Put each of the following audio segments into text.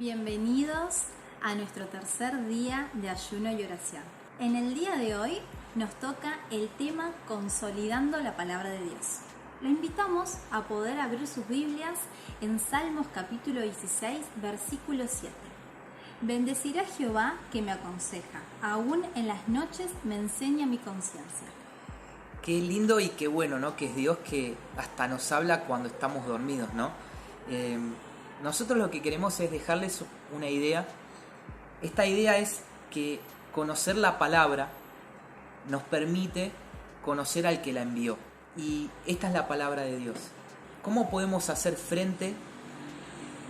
Bienvenidos a nuestro tercer día de ayuno y oración. En el día de hoy nos toca el tema Consolidando la Palabra de Dios. Lo invitamos a poder abrir sus Biblias en Salmos capítulo 16, versículo 7. Bendecirá Jehová que me aconseja, aún en las noches me enseña mi conciencia. Qué lindo y qué bueno, ¿no? Que es Dios que hasta nos habla cuando estamos dormidos, ¿no? Nosotros lo que queremos es dejarles una idea. Esta idea es que conocer la palabra nos permite conocer al que la envió. Y esta es la palabra de Dios. ¿Cómo podemos hacer frente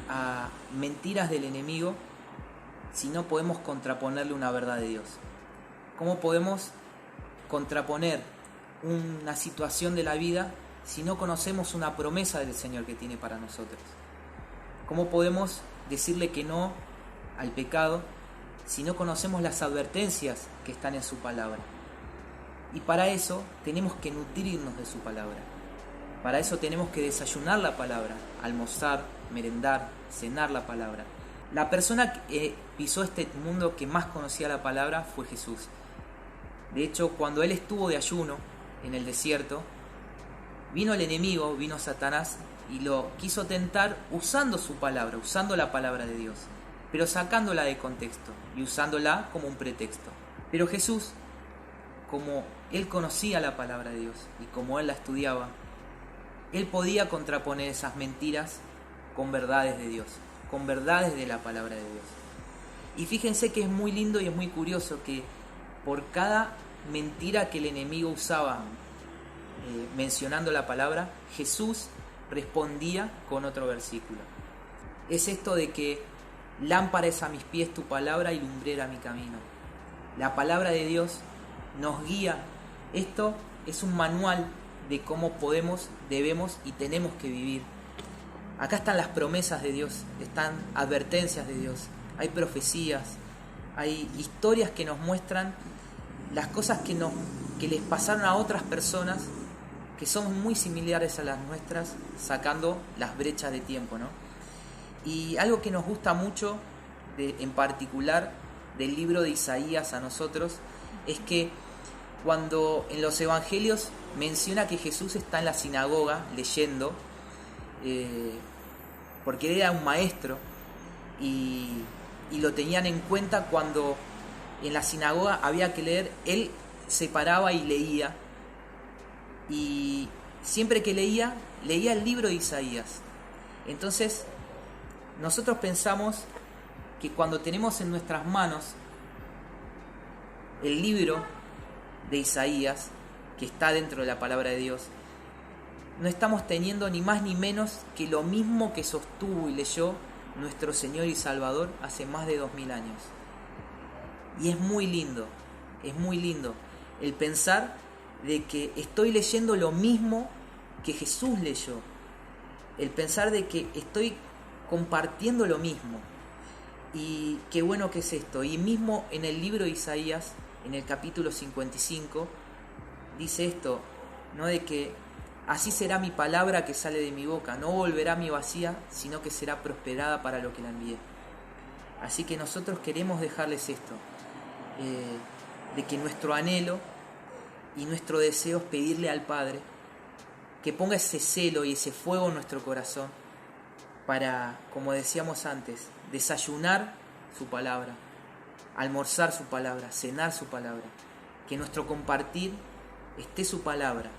a mentiras del enemigo si no podemos contraponerle una verdad de Dios? ¿Cómo podemos contraponer una situación de la vida si no conocemos una promesa del Señor que tiene para nosotros? ¿Cómo podemos decirle que no al pecado si no conocemos las advertencias que están en su palabra? Y para eso tenemos que nutrirnos de su palabra. Para eso tenemos que desayunar la palabra, almorzar, merendar, cenar la palabra. La persona que pisó este mundo que más conocía la palabra fue Jesús. De hecho, cuando él estuvo de ayuno en el desierto, vino el enemigo, vino Satanás y lo quiso tentar usando su palabra, usando la palabra de Dios, pero sacándola de contexto y usándola como un pretexto. Pero Jesús, como él conocía la palabra de Dios y como él la estudiaba, él podía contraponer esas mentiras con verdades de Dios, con verdades de la palabra de Dios. Y fíjense que es muy lindo y es muy curioso que por cada mentira que el enemigo usaba mencionando la palabra, Jesús respondía con otro versículo. Es esto de que lámpara es a mis pies tu palabra y lumbrera mi camino. La palabra de Dios nos guía. Esto es un manual de cómo podemos, debemos y tenemos que vivir. Acá están las promesas de Dios, están advertencias de Dios, hay profecías, hay historias que nos muestran las cosas que les pasaron a otras personas que son muy similares a las nuestras, sacando las brechas de tiempo, ¿no? Y algo que nos gusta mucho, en particular del libro de Isaías a nosotros, es que cuando en los evangelios menciona que Jesús está en la sinagoga leyendo, porque él era un maestro y lo tenían en cuenta cuando en la sinagoga había que leer, él se paraba y leía, y siempre que leía el libro de Isaías. Entonces nosotros pensamos que cuando tenemos en nuestras manos el libro de Isaías, que está dentro de la palabra de Dios, no estamos teniendo ni más ni menos que lo mismo que sostuvo y leyó nuestro Señor y Salvador hace más de 2000 años. Y es muy lindo el pensar de que estoy leyendo lo mismo que Jesús leyó, el pensar de que estoy compartiendo lo mismo. Y qué bueno que es esto. Y mismo en el libro de Isaías, en el capítulo 55, dice esto, ¿no? De que así será mi palabra que sale de mi boca, no volverá a mí vacía, sino que será prosperada para lo que la envié. Así que nosotros queremos dejarles esto, de que nuestro anhelo y nuestro deseo es pedirle al Padre que ponga ese celo y ese fuego en nuestro corazón para, como decíamos antes, desayunar su palabra, almorzar su palabra, cenar su palabra, que en nuestro compartir esté su palabra,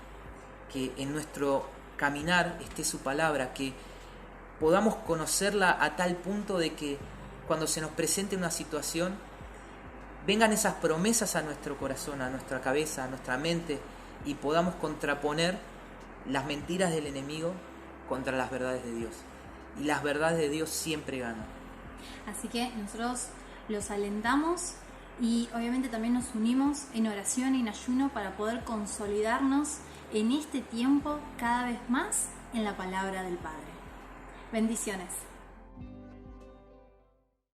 que en nuestro caminar esté su palabra, que podamos conocerla a tal punto de que cuando se nos presente una situación vengan esas promesas a nuestro corazón, a nuestra cabeza, a nuestra mente, y podamos contraponer las mentiras del enemigo contra las verdades de Dios. Y las verdades de Dios siempre ganan. Así que nosotros los alentamos y obviamente también nos unimos en oración y en ayuno para poder consolidarnos en este tiempo cada vez más en la palabra del Padre. Bendiciones.